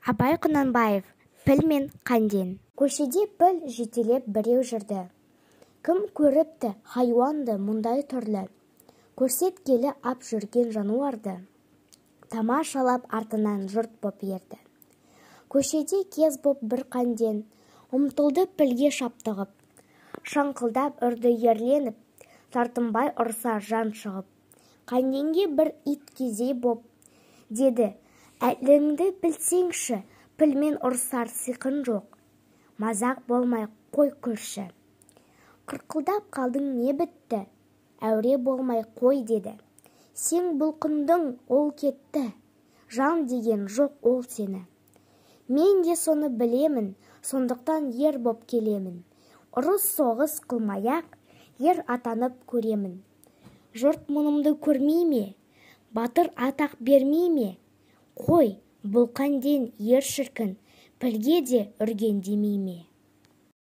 Абай Құнанбаев, піл мен қанден. Көшеде піл жетелеп біреу жүрді. Кім көріпті хайуанды мұндай түрлі, көрсеткелі ап жүрген жануарды. Тамашалап артынан жұрт боп ерді. Көшеде кез боп бір қанден, ұмтылды пілге шаптығып. Шаңқылдап үрді ерленіп, тартынбай ұрса жан шығып. Қанденге бір ит кезей боп, деді, әліңді білсеңші, пілмен ұрсар сиқын жоқ. Мазақ болмай қой көрші. Қырқылдап қалдың не бітті, әуре болмай қой деді. Сен бұлқындың, ол кетті, жан деген жоқ ол сені. Мен де соны білемін, сондықтан ер боп келемін. Ұрыс соғыс қылмаяқ, ер атанып көремін. Жұрт мұнымды көрмей ме? Батыр атақ бермей ме? Қой, бұл қанден ер шіркін, пілге де үрген демей ме?